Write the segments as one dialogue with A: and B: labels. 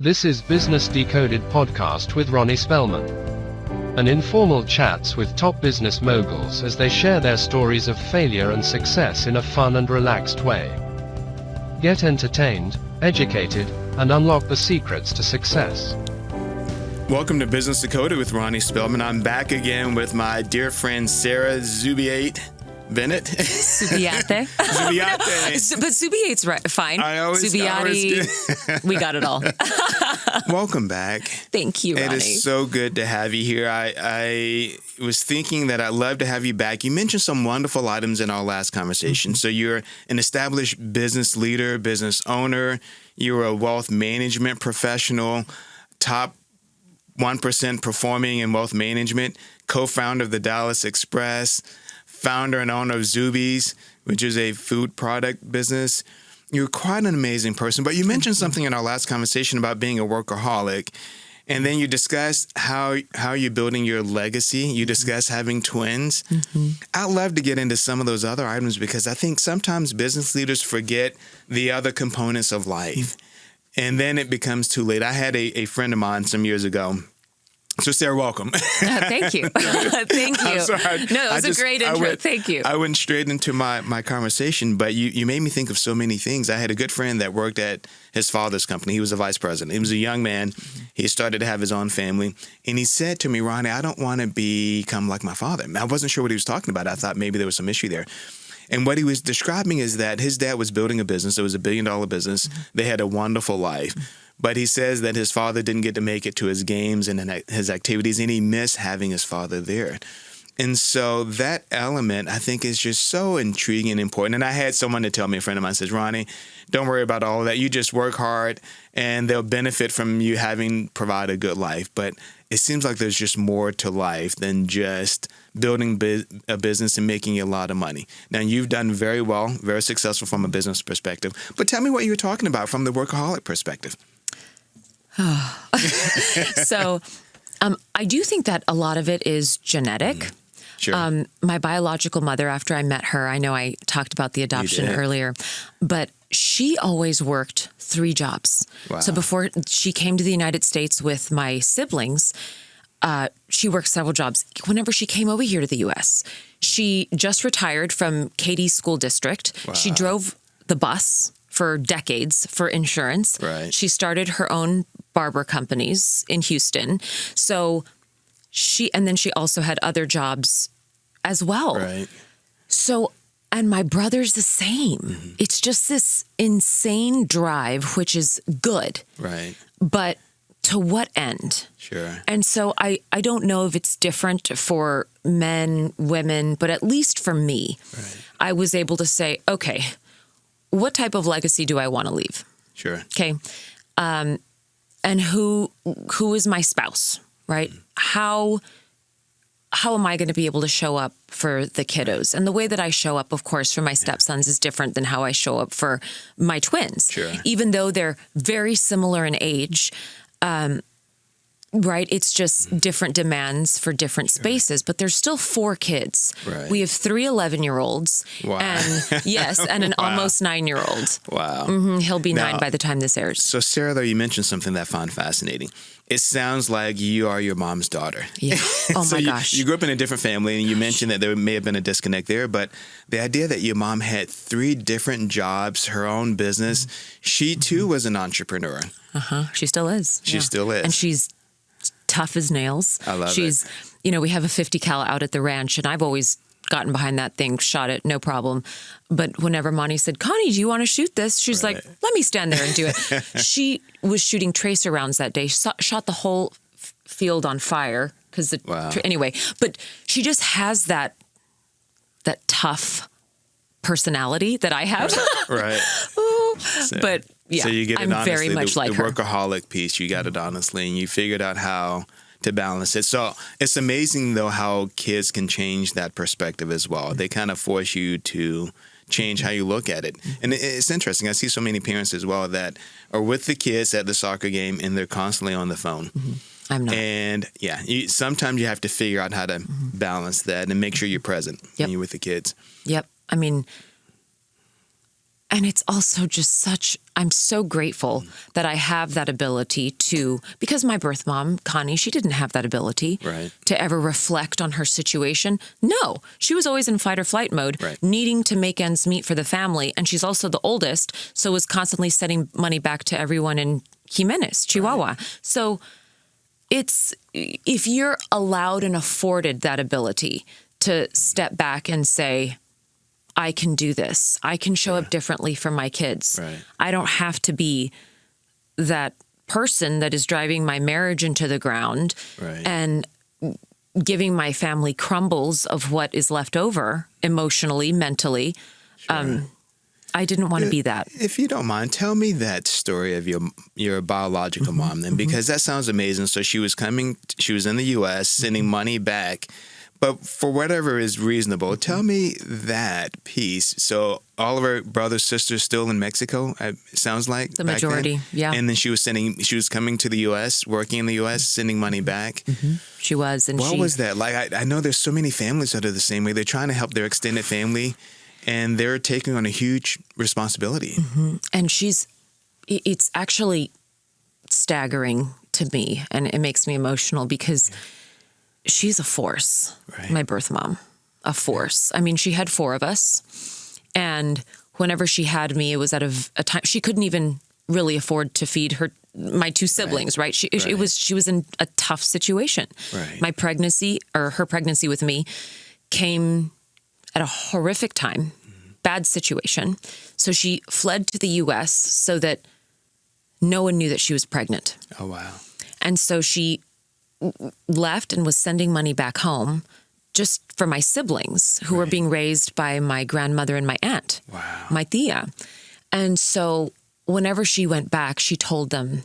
A: This is Business Decoded podcast with Ronnie Spellman. An informal chats with top business moguls as they share their stories of failure and success in a fun and relaxed way. Get entertained, educated, and unlock the secrets to success.
B: Welcome to Business Decoded with Ronnie Spellman. I'm back again with my dear friend Sarah Zubiate. Bennett?
C: Zubiate.
B: Zubiate.
C: But Zubiate's right, fine. Zubiate. We got it all.
B: Welcome back.
C: Thank you, Ronnie.
B: It is so good to have you here. I was thinking that I'd love to have you back. You mentioned some wonderful items in our last conversation. So you're an established business leader, business owner. You're a wealth management professional, top 1% performing in wealth management, co-founder of the Dallas Express, founder and owner of Zubi's, which is a food product business. You're quite an amazing person, but you mentioned something in our last conversation about being a workaholic, and then you discussed how you're building your legacy. You discussed having twins. Mm-hmm. I'd love to get into some of those other items because I think sometimes business leaders forget the other components of life, and then it becomes too late. I had a friend of mine some years ago. So, Sarah, welcome.
C: Thank you. Thank you.
B: I'm sorry.
C: No, it was a great intro. Thank you.
B: I went straight into my conversation, but you made me think of so many things. I had a good friend that worked at his father's company. He was a vice president. He was a young man. He started to have his own family. And he said to me, Ronnie, I don't want to become like my father. I wasn't sure what he was talking about. I thought maybe there was some issue there. And what he was describing is that his dad was building a business. It was $1 billion business. Mm-hmm. They had a wonderful life. But he says that his father didn't get to make it to his games and his activities, and he missed having his father there. And so that element, I think, is just so intriguing and important. And I had someone to tell me, a friend of mine says, Ronnie, don't worry about all of that. You just work hard, and they'll benefit from you having provided a good life. But it seems like there's just more to life than just building a business and making a lot of money. Now, you've done very well, very successful from a business perspective. But tell me what you were talking about from the workaholic perspective.
C: So I do think that a lot of it is genetic.
B: Sure.
C: My biological mother, after I met her, I know I talked about the adoption earlier, but she always worked 3 jobs.
B: Wow.
C: So before she came to the United States with my siblings, she worked several jobs. Whenever she came over here to the U.S., she just retired from Katy School District. Wow. She drove the bus for decades for insurance.
B: Right.
C: She started her own barber companies in Houston. So and then she also had other jobs as well.
B: Right.
C: So, and my brother's the same. Mm-hmm. It's just this insane drive, which is good.
B: Right.
C: But to what end?
B: Sure.
C: And so I don't know if it's different for men, women, but at least for me, I was able to say, okay, what type of legacy do I want to leave?
B: Sure.
C: Okay. And who is my spouse, right? How am I going to be able to show up for the kiddos? And the way that I show up, of course, for my stepsons is different than how I show up for my twins.
B: Sure.
C: Even though they're very similar in age, right? It's just different demands for different spaces, but there's still 4 kids.
B: Right.
C: We have 3 11-year-olds.
B: Wow.
C: And yes, and an almost 9-year-old.
B: Wow.
C: Mm-hmm. He'll be 9 by the time this airs.
B: So, Sarah, though, you mentioned something that I found fascinating. It sounds like you are your mom's daughter.
C: Yeah. Oh,
B: So
C: my gosh.
B: You grew up in a different family, and you mentioned that there may have been a disconnect there, but the idea that your mom had 3 different jobs, her own business, she, too, was an entrepreneur.
C: Uh-huh. She still is.
B: She still is.
C: And she's tough as nails.
B: I love
C: it. You know, we have a 50 cal out at the ranch, and I've always gotten behind that thing, shot it, no problem. But whenever Monty said, Connie, do you want to shoot this? She's like, let me stand there and do it. She was shooting tracer rounds that day. Shot the whole field on fire. Anyway, but she just has that tough personality that I have.
B: Right.
C: But yeah,
B: so you get it
C: I'm
B: honestly,
C: very much like
B: the
C: her.
B: workaholic piece, you got it honestly, and you figured out how to balance it. So it's amazing, though, how kids can change that perspective as well. They kind of force you to change how you look at it. And it's interesting. I see so many parents as well that are with the kids at the soccer game, and they're constantly on the phone.
C: Mm-hmm. I'm not.
B: And yeah, sometimes you have to figure out how to balance that and make sure you're present when you're with the kids.
C: Yep. I mean, And it's also just I'm so grateful that I have that ability because my birth mom, Connie, she didn't have that ability to ever reflect on her situation. No, she was always in fight or flight mode, needing to make ends meet for the family. And she's also the oldest, so was constantly sending money back to everyone in Jimenez, Chihuahua. So if you're allowed and afforded that ability to step back and say, I can do this. I can show up differently for my kids. I don't have to be that person that is driving my marriage into the ground and giving my family crumbles of what is left over emotionally, mentally. I didn't want to be that.
B: If you don't mind, tell me that story of your biological mom then, because that sounds amazing. So she was in the U.S., sending money back. But for whatever is reasonable, tell me that piece. So all of her brothers, sisters still in Mexico, it sounds like?
C: The majority, yeah.
B: And then she was coming to the U.S., working in the U.S., sending money back.
C: She was. And
B: what was that like? I know there's so many families that are the same way. They're trying to help their extended family, and they're taking on a huge responsibility.
C: And it's actually staggering to me, and it makes me emotional because she's a force, my birth mom, a force. I mean, she had 4 of us, and whenever she had me, it was at a time she couldn't even really afford to feed my 2 siblings, right? She was in a tough situation. My pregnancy, or her pregnancy with me, came at a horrific time, bad situation. So she fled to the U.S. so that no one knew that she was pregnant.
B: Oh, wow.
C: And so she left and was sending money back home just for my siblings who were being raised by my grandmother and my aunt, my tia. And so whenever she went back, she told them,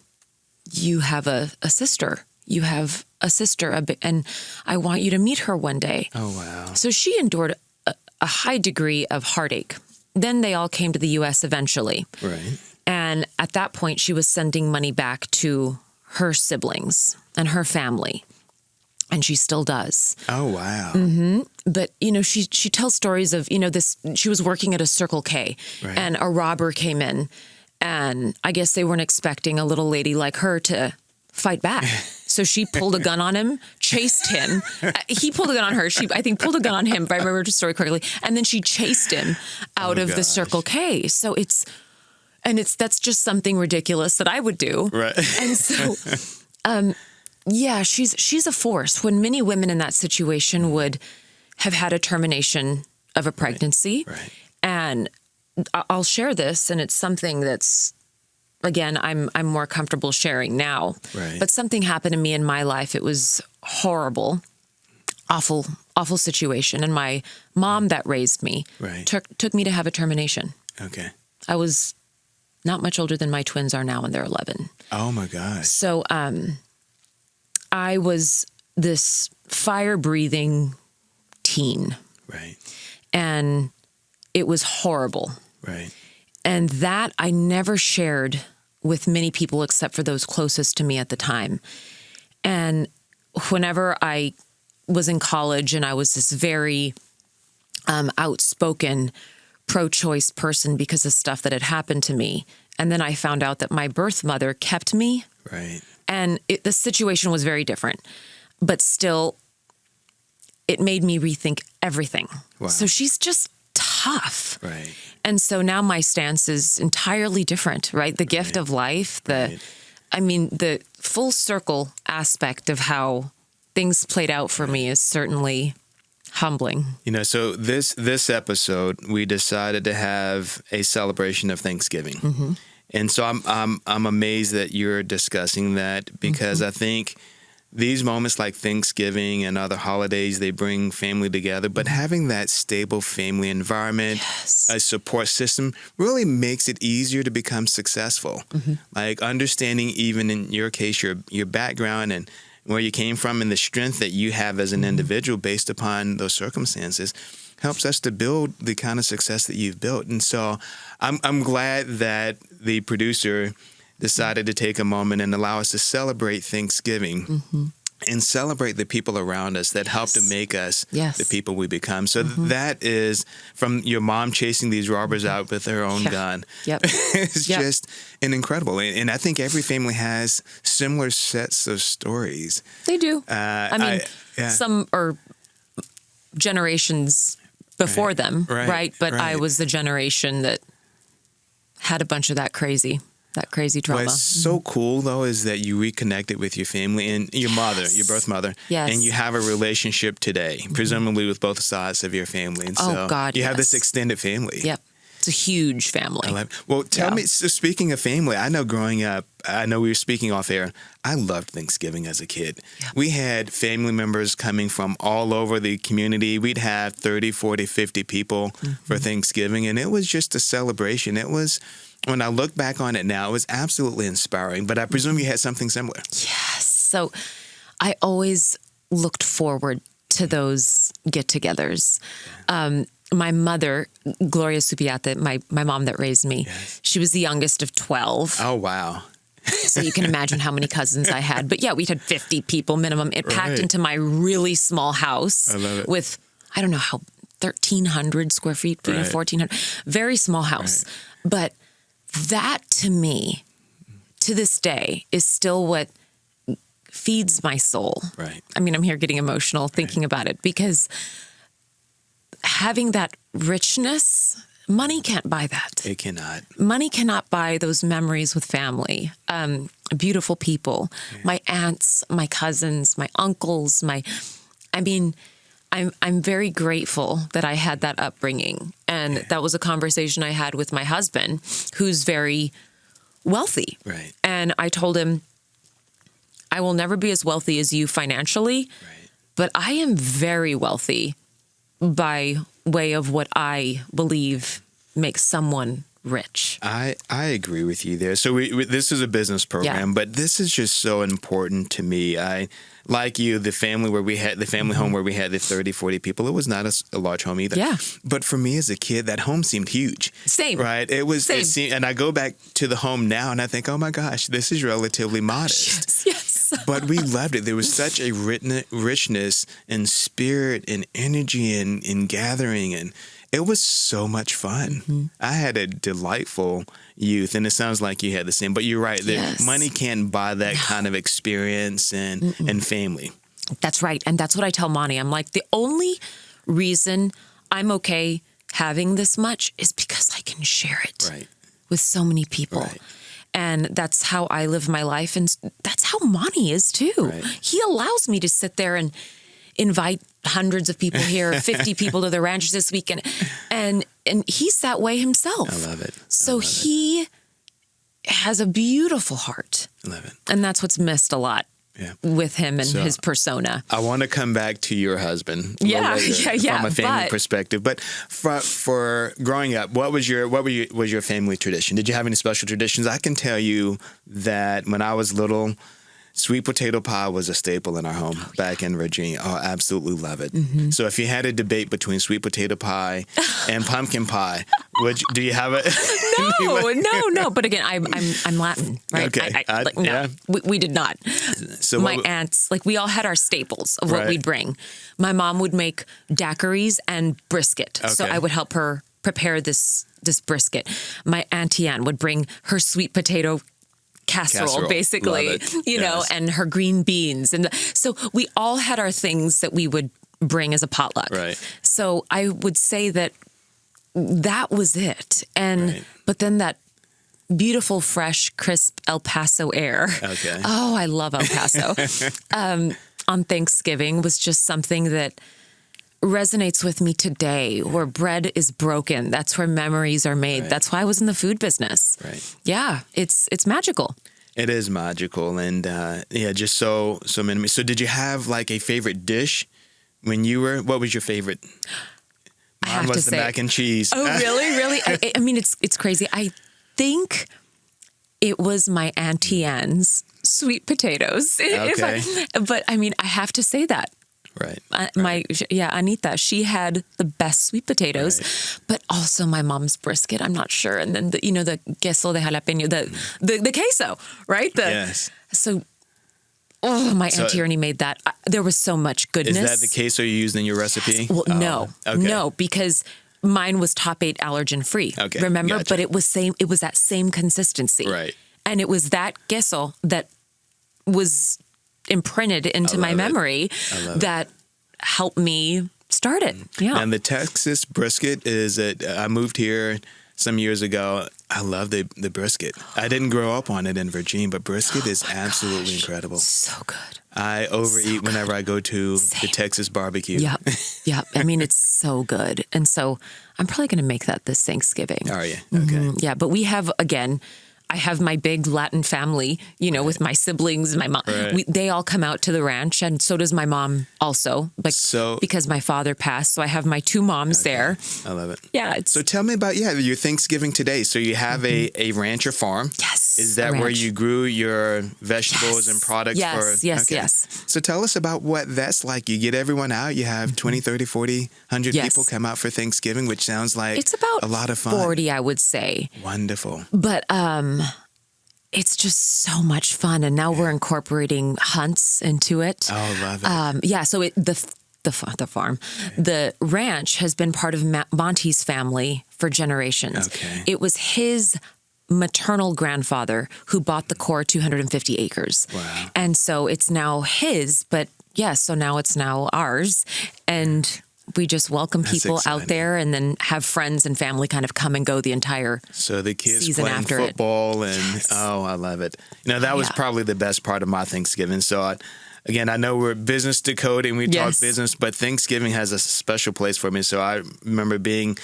C: you have a sister. You have a sister, and I want you to meet her one day.
B: Oh, wow.
C: So she endured a high degree of heartache. Then they all came to the U.S. eventually. And at that point, she was sending money back to her siblings and her family. And she still does.
B: Oh, wow.
C: But, she tells stories of, she was working at a Circle K and a robber came in, and I guess they weren't expecting a little lady like her to fight back. So she pulled a gun on him, chased him. He pulled a gun on her. She, I think, pulled a gun on him, if I remember the story correctly. And then she chased him out of the Circle K. So that's just something ridiculous that I would do. And so, she's a force. When many women in that situation would have had a termination of a pregnancy, and I'll share this, and it's something that's, again, I'm more comfortable sharing now. But something happened to me in my life. It was horrible, awful situation. And my mom that raised me took me to have a termination. I was not much older than my twins are now, and they're 11.
B: Oh my gosh.
C: So I was this fire-breathing teen. And it was horrible. And that I never shared with many people except for those closest to me at the time. And whenever I was in college and I was this very outspoken pro-choice person because of stuff that had happened to me, and then I found out that my birth mother kept me. And the situation was very different, but still, it made me rethink everything. So she's just tough. And so now my stance is entirely different, the gift of life, the full circle aspect of how things played out for me is certainly humbling.
B: So this episode, we decided to have a celebration of Thanksgiving. And so I'm amazed that you're discussing that, because I think these moments like Thanksgiving and other holidays, they bring family together. But having that stable family environment, a support system, really makes it easier to become successful. Like understanding, even in your case, your background and where you came from and the strength that you have as an individual based upon those circumstances helps us to build the kind of success that you've built. And so I'm glad that the producer decided to take a moment and allow us to celebrate Thanksgiving and celebrate the people around us that help to make us the people we become. So that is from your mom chasing these robbers out with her own gun. It's just an incredible. And I think every family has similar sets of stories.
C: They do. I mean, some are generations before them, right? But I was the generation that had a bunch of that crazy trauma.
B: What's so cool, though, is that you reconnected with your family and your mother, your birth mother, and you have a relationship today, presumably with both sides of your family. And so you have this extended family.
C: Yep. It's a huge family.
B: Well, tell me, so speaking of family, I know growing up, I know we were speaking off air, I loved Thanksgiving as a kid. We had family members coming from all over the community. We'd have 30, 40, 50 people for Thanksgiving, and it was just a celebration. It was... When I look back on it now, it was absolutely inspiring, but I presume you had something similar.
C: Yes. So I always looked forward to those get-togethers. My mother, Gloria Zubiate, my mom that raised me, she was the youngest of 12.
B: Oh, wow.
C: So you can imagine how many cousins I had. But yeah, we had 50 people minimum. It packed into my really small house.
B: I love it.
C: With, I don't know how, 1,300 square feet, 1,400. Very small house. But that, to me, to this day, is still what feeds my soul. I mean, I'm here getting emotional thinking about it, because having that richness, money can't buy that.
B: It cannot.
C: Money cannot buy those memories with family, beautiful people, my aunts, my cousins, my uncles, I'm very grateful that I had that upbringing. And that was a conversation I had with my husband, who's very wealthy. And I told him, I will never be as wealthy as you financially, but I am very wealthy by way of what I believe makes someone rich.
B: I agree with you there. So this is a business program, but this is just so important to me. Like you, the family home where we had the 30, 40 people, it was not a large home either. But for me as a kid, that home seemed huge.
C: Same.
B: Right? It was, and I go back to the home now and I think, oh my gosh, this is relatively modest.
C: Yes.
B: But we loved it. There was such a richness and spirit and energy and gathering, and it was so much fun. I had a delightful youth, and it sounds like you had the same. But you're right. Money can't buy that kind of experience and family.
C: That's right. And that's what I tell Monty. I'm like, the only reason I'm okay having this much is because I can share it with so many people. And that's how I live my life. And that's how Monty is too. He allows me to sit there and invite hundreds of people here, 50 people to the ranch this weekend. And he's that way himself.
B: I love it.
C: So he has a beautiful heart.
B: I love it.
C: And that's what's missed a lot with him and his persona.
B: I want to come back to your husband
C: from
B: a family perspective. But for growing up, what was your family tradition? Did you have any special traditions? I can tell you that when I was little, sweet potato pie was a staple in our home back in Virginia. Oh, I absolutely love it. So if you had a debate between sweet potato pie and pumpkin pie, do you have it?
C: No. But again, I'm Latin, right?
B: Okay.
C: We did not.
B: So
C: my aunts, we all had our staples of what we'd bring. My mom would make daiquiris and brisket. So I would help her prepare this brisket. My Auntie Anne would bring her sweet potato casserole, basically, and her green beans. And so we all had our things that we would bring as a potluck. So I would say that was it. But then that beautiful, fresh, crisp El Paso air. Oh, I love El Paso. On Thanksgiving was just something that resonates with me today, where bread is broken. That's where memories are made. That's why I was in the food business. Yeah, it's magical.
B: It is magical. And just so many. So did you have a favorite dish when you were, what was your favorite? Mine was the mac and cheese.
C: Oh, really? I mean, it's crazy. I think it was my Auntie Anne's sweet potatoes. But I mean, I have to say that. Anita, she had the best sweet potatoes, but also my mom's brisket. I'm not sure. And then the queso de jalapeño, the queso, right? So Oh, my Auntie Ernie made that. There was so much goodness.
B: Is that the queso you used in your recipe?
C: Well, no,
B: okay.
C: no, because mine was top 8 allergen free.
B: Okay,
C: remember?
B: gotcha.
C: But it was that same consistency.
B: Right.
C: And it was that queso that was imprinted into my memory that helped me start it. Yeah.
B: And the Texas brisket I moved here some years ago. I love the brisket. I didn't grow up on it in Virginia, but brisket is absolutely incredible.
C: So good.
B: I overeat whenever I go to the Texas barbecue.
C: Yep. Yep. I mean, it's so good. And so I'm probably going to make that this Thanksgiving.
B: Are you? Okay.
C: Yeah. But we have, again, I have my big Latin family, with my siblings, my mom.
B: Right.
C: They all come out to the ranch, and so does my mom also, because my father passed. So I have my 2 moms there.
B: I love it.
C: Yeah.
B: So tell me about your Thanksgiving today. So you have a ranch or farm.
C: Yes.
B: Is that where you grew your vegetables and products?
C: Yes.
B: So tell us about what that's like. You get everyone out. You have 20, 30, 40, 100 people come out for Thanksgiving, which sounds like
C: it's about
B: a lot of fun.
C: 40, I would say.
B: Wonderful.
C: But it's just so much fun. And now we're incorporating hunts into it.
B: Oh, love it.
C: So the farm, the ranch has been part of Monty's family for generations.
B: Okay.
C: It was his maternal grandfather who bought the core 250 acres.
B: Wow.
C: And so it's now his, but so now it's now ours. And we just welcome people out there and then have friends and family kind of come and go the entire
B: So the kids
C: season
B: playing
C: after
B: football I love it. That was probably the best part of my Thanksgiving. So again, I know we're Business Decoded and we talk business, but Thanksgiving has a special place for me. So I remember being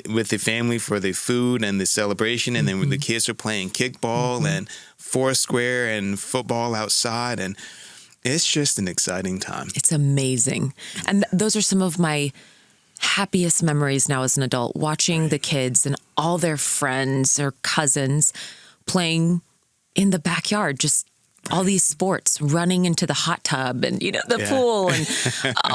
B: with the family for the food and the celebration, and then when the kids are playing kickball and foursquare and football outside, and it's just an exciting time.
C: It's amazing. And those are some of my happiest memories now as an adult, watching the kids and all their friends or cousins playing in the backyard, just all these sports, running into the hot tub and the pool, and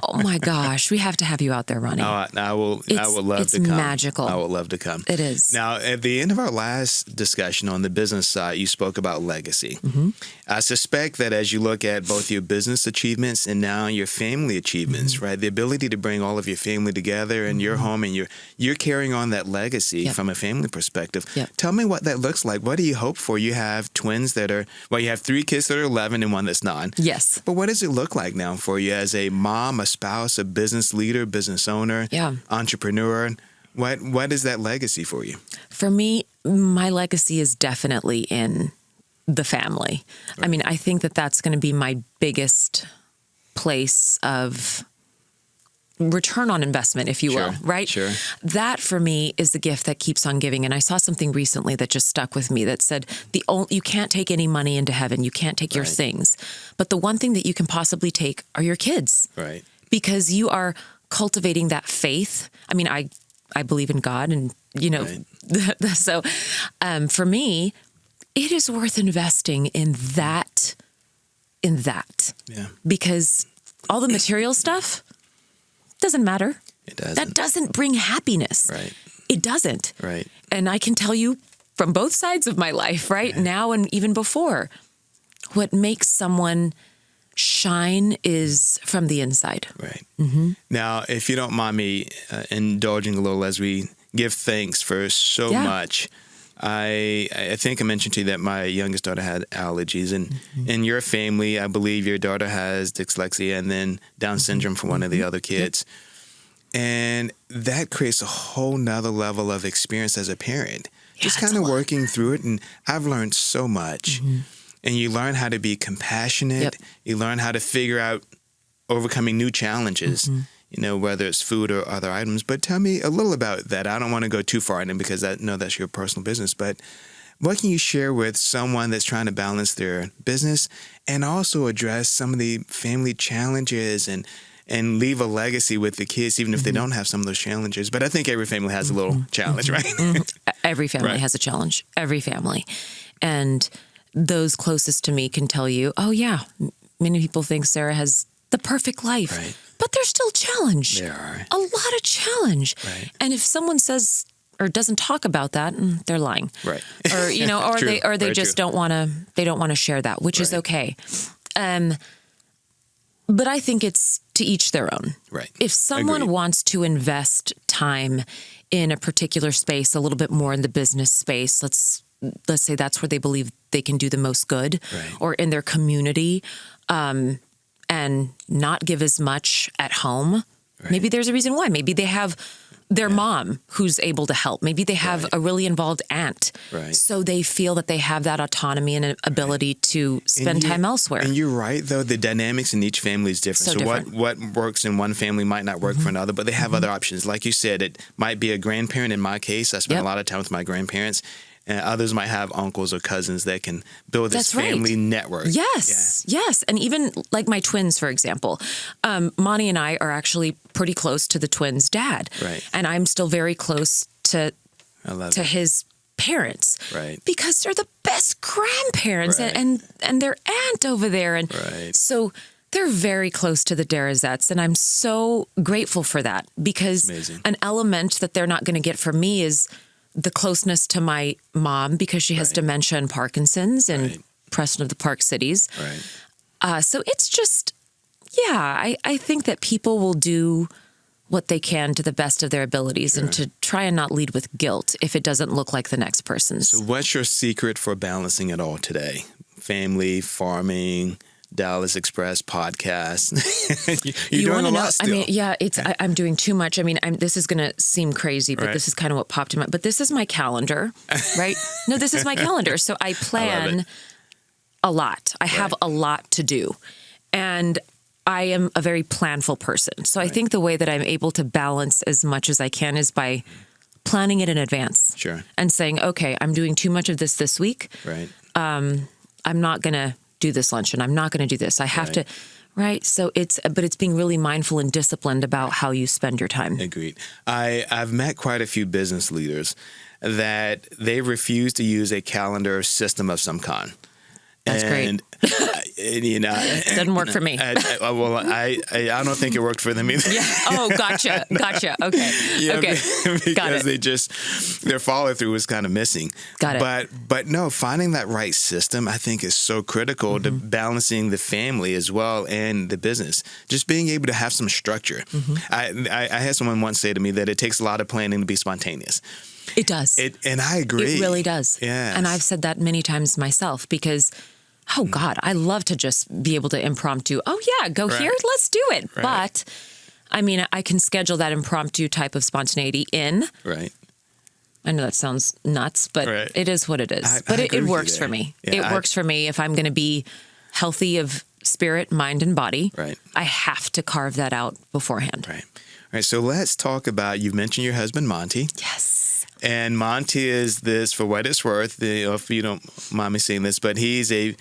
C: oh my gosh, we have to have you out there, Ronnie.
B: I will love to come.
C: It's magical.
B: I would love to come.
C: It is.
B: Now, at the end of our last discussion on the business side, you spoke about legacy. I suspect that as you look at both your business achievements and now your family achievements, right, the ability to bring all of your family together in your home, and you're carrying on that legacy from a family perspective. Tell me what that looks like. What do you hope for? You have twins you have 3 kids that are 11 and 1 that's 9.
C: Yes.
B: But what does it look like now for you as a mom, a spouse, a business leader, business owner, entrepreneur? What is that legacy for you?
C: For me, my legacy is definitely in the family. Right. I mean, I think that that's going to be my biggest place of return on investment, if you will, right?
B: Sure.
C: That for me is the gift that keeps on giving. And I saw something recently that just stuck with me that said, you can't take any money into heaven. You can't take your things. But the one thing that you can possibly take are your kids.
B: Right.
C: Because you are cultivating that faith. I mean, I believe in God, and so for me, it is worth investing in that. Yeah. Because all the material stuff doesn't matter.
B: It doesn't.
C: That doesn't bring happiness.
B: Right.
C: It doesn't.
B: Right.
C: And I can tell you from both sides of my life, right? Now and even before, what makes someone shine is from the inside.
B: Right. Now, if you don't mind me indulging a little as we give thanks for so much, I think I mentioned to you that my youngest daughter had allergies, and in your family, I believe your daughter has dyslexia and then Down syndrome for one of the other kids. And that creates a whole nother level of experience as a parent. Just kind of working through it. And I've learned so much. And you learn how to be compassionate. You learn how to figure out overcoming new challenges, whether it's food or other items. But tell me a little about that. I don't want to go too far in it because I know that's your personal business. But what can you share with someone that's trying to balance their business and also address some of the family challenges and leave a legacy with the kids, even if they don't have some of those challenges? But I think every family has a little challenge, right?
C: Every family has a challenge. Every family. And those closest to me can tell you, many people think Sarah has the perfect life. Right. But there's still challenge.
B: There are.
C: A lot of challenge.
B: Right.
C: And if someone says or doesn't talk about that, they're lying.
B: Right.
C: Or they just don't want to share that, which is okay. But I think it's to each their own.
B: Right.
C: If someone
B: Agreed.
C: wants to invest time in a particular space, a little bit more in the business space, let's say that's where they believe they can do the most good,
B: Right.
C: or in their community, and not give as much at home.
B: Right.
C: Maybe there's a reason why. Maybe they have their mom who's able to help. Maybe they have
B: Right.
C: a really involved aunt.
B: Right.
C: So they feel that they have that autonomy and ability to spend time elsewhere.
B: And you're right, though. The dynamics in each family is different.
C: So different.
B: What works in one family might not work for another, but they have other options. Like you said, it might be a grandparent. In my case, I spent
C: Yep.
B: a lot of time with my grandparents. And others might have uncles or cousins that can build this
C: That's right.
B: family network.
C: Yes, yes. And even like my twins, for example, Monty and I are actually pretty close to the twins' dad.
B: Right.
C: And I'm still very close to
B: I love
C: to
B: it.
C: his parents.
B: Right.
C: Because they're the best grandparents,
B: Right.
C: and their aunt over there. And
B: Right.
C: so they're very close to the Darazettes, and I'm so grateful for that, because
B: Amazing.
C: an element that they're not going to get from me is the closeness to my mom, because she has
B: Right.
C: dementia and Parkinson's in
B: Right.
C: Preston of the Park cities.
B: Right.
C: So it's just, I think that people will do what they can to the best of their abilities, and to try and not lead with guilt if it doesn't look like the next person's.
B: So what's your secret for balancing it all today? Family, farming, Dallas Express podcast. You're doing
C: wanna
B: a lot
C: know?
B: still.
C: I mean, yeah, I'm doing too much. I mean, this is going to seem crazy, but
B: Right.
C: this is kind of what popped in my. But this is my calendar, right? No, this is my calendar. So I plan
B: it.
C: a lot. I have a lot to do, and I am a very planful person. So I think the way that I'm able to balance as much as I can is by planning it in advance.
B: Sure.
C: And saying, okay, I'm doing too much of this week.
B: Right.
C: I'm not going to do this luncheon. I'm not going to do this. I have to, right? So it's being really mindful and disciplined about how you spend your time.
B: Agreed. I've met quite a few business leaders that they refuse to use a calendar system of some kind.
C: That's great.
B: And you know,
C: Doesn't work for me.
B: I don't think it worked for them either.
C: Yeah. Oh, gotcha. Okay.
B: Yeah,
C: Okay.
B: because
C: Got it.
B: their follow through was kind of missing.
C: Got it.
B: But no, finding that right system I think is so critical to balancing the family as well and the business. Just being able to have some structure. I had someone once say to me that it takes a lot of planning to be spontaneous.
C: It does.
B: And I agree.
C: It really does.
B: Yes.
C: And I've said that many times myself, because, oh God, I love to just be able to impromptu. Oh yeah, go here, let's do it.
B: Right.
C: But I mean, I can schedule that impromptu type of spontaneity in.
B: Right.
C: I know that sounds nuts, but
B: Right.
C: it is what it is.
B: I
C: But
B: agree
C: it
B: with you
C: works
B: there.
C: for me.
B: Yeah,
C: It works for me if I'm going to be healthy of spirit, mind, and body.
B: Right.
C: I have to carve that out beforehand.
B: Right. All right. So let's talk about, you've mentioned your husband, Monty.
C: Yes.
B: And Monty is this, for what it's worth, if you don't mind me saying this, but he's a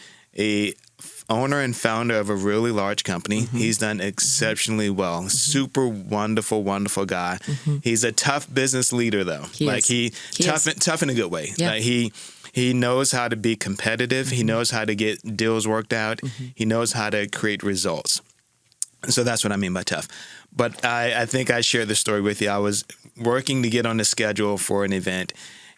B: owner and founder of a really large company. He's done exceptionally well. Super wonderful, wonderful guy. He's a tough business leader, though.
C: He
B: Tough in a good way.
C: Yeah.
B: Like he knows how to be competitive. He knows how to get deals worked out. He knows how to create results. So that's what I mean by tough. But I think I shared the story with you. I was working to get on the schedule for an event,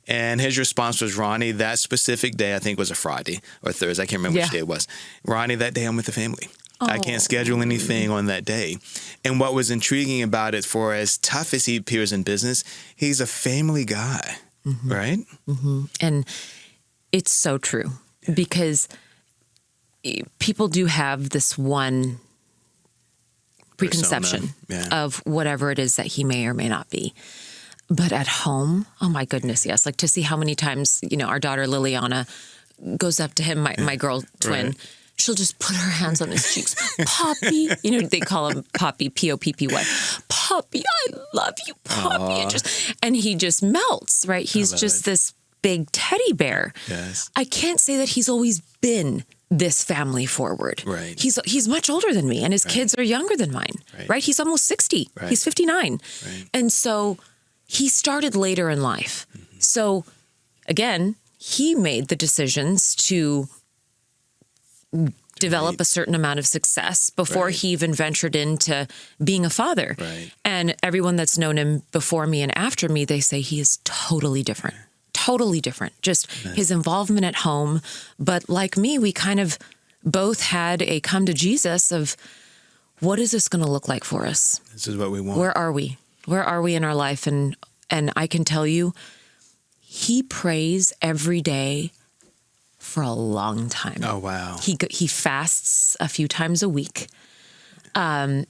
B: and his response was, Ronnie, that specific day, I think was a Friday or Thursday. I can't remember which day it was. Ronnie, that day I'm with the family. I can't schedule anything on that day. And what was intriguing about it, for as tough as he appears in business, he's a family guy, right?
C: And it's so true, because people do have this one preconception of whatever it is that he may or may not be. But at home, oh my goodness, yes. Like, to see how many times, our daughter Liliana goes up to him, my girl twin.
B: Right.
C: She'll just put her hands on his cheeks. Poppy, they call him Poppy, Poppy. Poppy, I love you, Poppy. And he just melts, right? He's just this big teddy bear.
B: Yes.
C: I can't say that he's always been this family forward.
B: Right.
C: He's much older than me, and his kids are younger than mine. Right. He's almost 60.
B: Right.
C: He's 59.
B: Right.
C: And so he started later in life. So again, he made the decisions to develop a certain amount of success before he even ventured into being a father.
B: Right.
C: And everyone that's known him before me and after me, they say he is totally different. Totally different. Just his involvement at home. But like me, we kind of both had a come to Jesus of, what is this going to look like for us?
B: This is what we want.
C: Where are we? Where are we in our life? And I can tell you, he prays every day for a long time.
B: Oh, wow.
C: He fasts a few times a week. I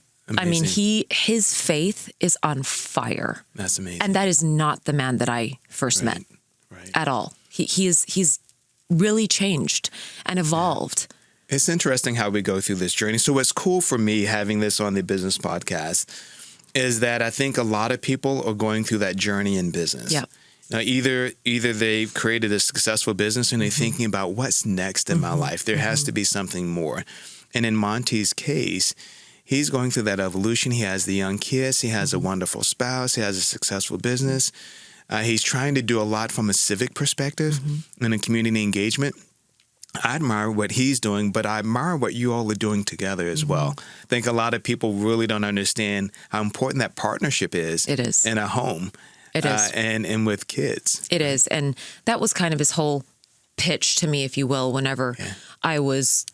C: mean, his faith is on fire.
B: That's amazing.
C: And that is not the man that I first met at all. He's really changed and evolved.
B: Yeah. It's interesting how we go through this journey. So what's cool for me having this on the business podcast is that I think a lot of people are going through that journey in business.
C: Yeah.
B: Now, either they've created a successful business and they're thinking about what's next in my life. There has to be something more. And in Monty's case, he's going through that evolution. He has the young kids. He has a wonderful spouse. He has a successful business. He's trying to do a lot from a civic perspective and a community engagement. I admire what he's doing, but I admire what you all are doing together as well. I think a lot of people really don't understand how important that partnership is.
C: It is.
B: In a home.
C: It is.
B: And with kids.
C: It is. And that was kind of his whole pitch to me, if you will, whenever I was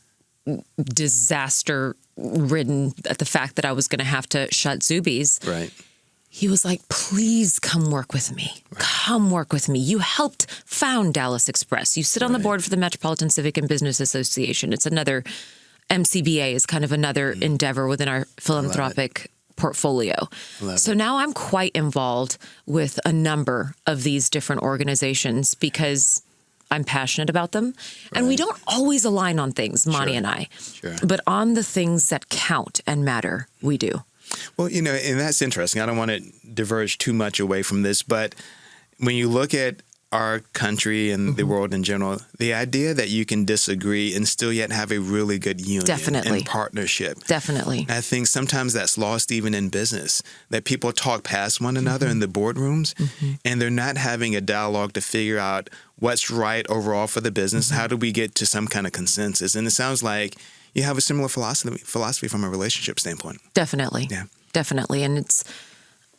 C: disaster ridden at the fact that I was going to have to shut Zubi's.
B: Right.
C: He was like, please come work with me. Right. Come work with me. You helped found Dallas Express. You sit on the board for the Metropolitan Civic and Business Association. It's another, MCBA is kind of another endeavor within our philanthropic portfolio. So now I'm quite involved with a number of these different organizations because I'm passionate about them. And we don't always align on things, Monty and I. But on the things that count and matter, we do.
B: Well, you know, and that's interesting. I don't want to diverge too much away from this, but when you look at our country and the world in general, the idea that you can disagree and still yet have a really good union and partnership.
C: Definitely.
B: I think sometimes that's lost even in business, that people talk past one another in the boardrooms and they're not having a dialogue to figure out what's right overall for the business. How do we get to some kind of consensus? And it sounds like you have a similar philosophy from a relationship standpoint.
C: Definitely. Yeah. Definitely. And it's,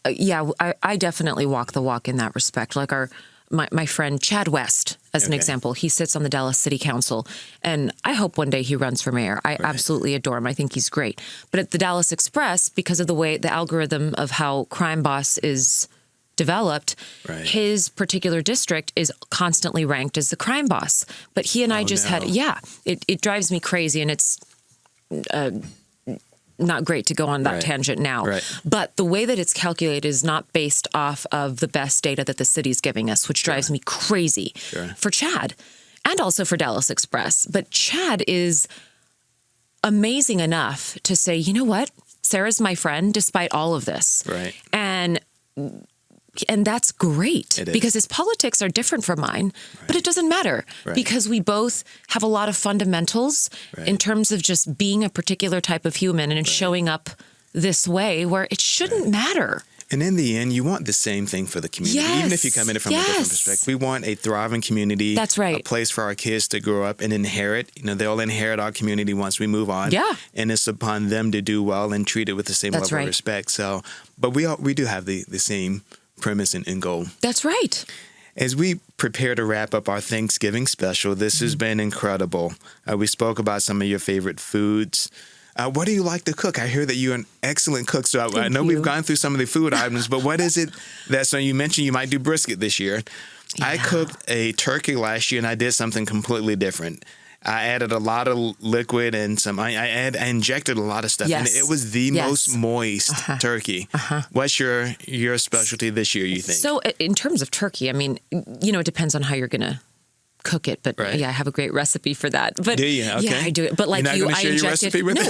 C: I definitely walk the walk in that respect. Like my friend Chad West, as an example, he sits on the Dallas City Council, and I hope one day he runs for mayor. I absolutely adore him. I think he's great. But at the Dallas Express, because of the way the algorithm of how Crime Boss is developed, his particular district is constantly ranked as the crime boss. But he and I it drives me crazy, and it's not great to go on that tangent now. But the way that it's calculated is not based off of the best data that the city's giving us, which drives me crazy for Chad and also for Dallas Express. But Chad is amazing enough to say, you know what? Sarah's my friend despite all of this. And that's great because his politics are different from mine, but it doesn't matter because we both have a lot of fundamentals in terms of just being a particular type of human and showing up this way where it shouldn't matter.
B: And in the end, you want the same thing for the community, even if you come at it from a different perspective. We want a thriving community.
C: That's right.
B: A place for our kids to grow up and inherit. You know, they'll inherit our community once we move on. And it's upon them to do well and treat it with the same level of respect. So, but we do have the same premise and goal.
C: That's right.
B: As we prepare to wrap up our Thanksgiving special, this has been incredible. We spoke about some of your favorite foods. What do you like to cook? I hear that you're an excellent cook. So I know we've gone through some of the food items, but what is it so you mentioned you might do brisket this year. I cooked a turkey last year and I did something completely different. I added a lot of liquid and I injected a lot of stuff in it. It was the most moist turkey. What's your specialty this year, you think?
C: So in terms of turkey, I mean, you know, it depends on how you're going to cook it, but I have a great recipe for that. But
B: do you? Okay.
C: Yeah, I do it. But like
B: I inject it.
C: No,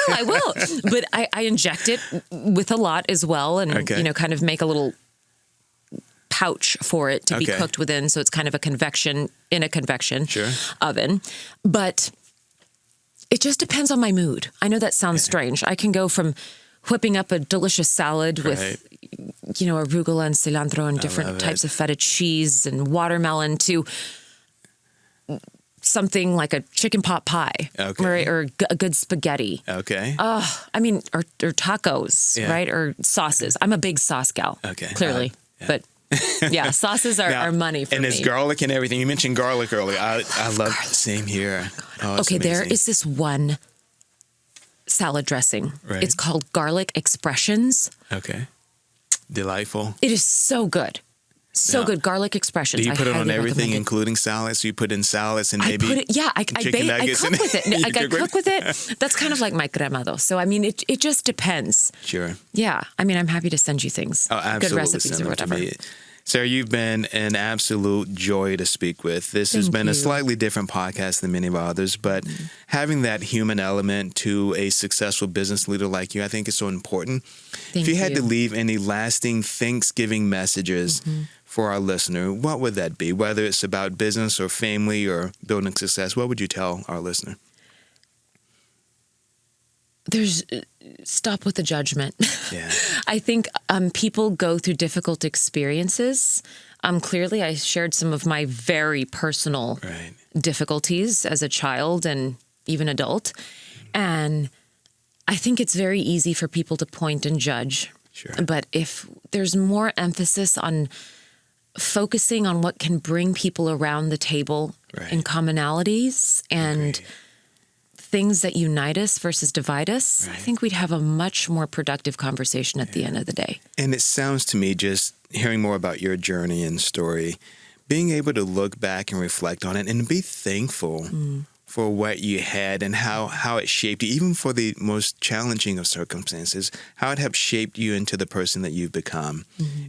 C: I will. But I inject it with a lot as well, and you know, kind of make a little pouch for it to be cooked within, so it's kind of a convection oven. But it just depends on my mood. I know that sounds strange. I can go from whipping up a delicious salad with, you know, arugula and cilantro and different types of feta cheese and watermelon to something like a chicken pot pie, or a good spaghetti. I mean, or tacos, right? Or sauces. I'm a big sauce gal, clearly. But Yeah, sauces are money for me.
B: And it's garlic and everything. You mentioned garlic earlier. I love garlic. Same here. Oh,
C: okay,
B: amazing.
C: there is this one salad dressing.
B: Right.
C: It's called Garlic Expressions.
B: Okay. Delightful.
C: It is so good. So good. Garlic Expressions.
B: Do you put it on
C: highly
B: everything,
C: recommend it.
B: including salads? So you put in salads and maybe
C: I
B: chicken nuggets
C: cook with it. I cook with it. That's kind of like my crema, though. So, I mean, it just depends.
B: Sure.
C: Yeah. I mean, I'm happy to send you things.
B: Oh, absolutely.
C: Good recipes
B: Send
C: or
B: them to
C: whatever.
B: me. Sarah, you've been an absolute joy to speak with. This has been a slightly different podcast than many of our others, but having that human element to a successful business leader like you, I think is so important. If you had to leave any lasting Thanksgiving messages for our listener, what would that be? Whether it's about business or family or building success, what would you tell our listener?
C: Stop with the judgment.
B: Yeah.
C: I think people go through difficult experiences. Clearly, I shared some of my very personal difficulties as a child and even adult. And I think it's very easy for people to point and judge.
B: Sure.
C: But if there's more emphasis on focusing on what can bring people around the table in commonalities and things that unite us versus divide us, I think we'd have a much more productive conversation at the end of the day.
B: And it sounds to me, just hearing more about your journey and story, being able to look back and reflect on it and be thankful for what you had and how it shaped you, even for the most challenging of circumstances, how it has shaped you into the person that you've become,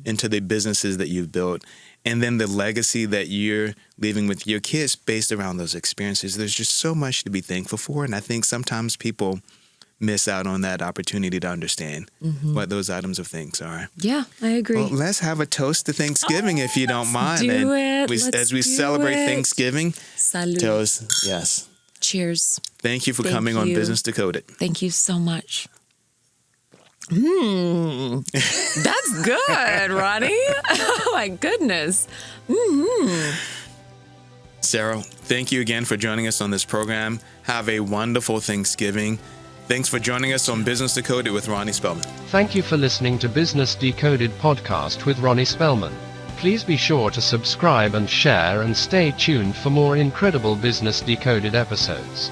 B: into the businesses that you've built, and then the legacy that you're leaving with your kids based around those experiences. There's just so much to be thankful for. And I think sometimes people miss out on that opportunity to understand what those items of things are.
C: Yeah, I agree.
B: Well, let's have a toast to Thanksgiving if you don't mind.
C: Do it.
B: As we celebrate Thanksgiving,
C: Salud.
B: toast. Yes.
C: Cheers.
B: Thank you for coming on Business Decoded.
C: Thank you so much. That's good, Ronnie. Oh my goodness.
B: Sarah, thank you again for joining us on this program. Have a wonderful Thanksgiving. Thanks for joining us on Business Decoded with Ronnie Spellman.
A: Thank you for listening to Business Decoded podcast with Ronnie Spellman. Please be sure to subscribe and share and stay tuned for more incredible Business Decoded episodes.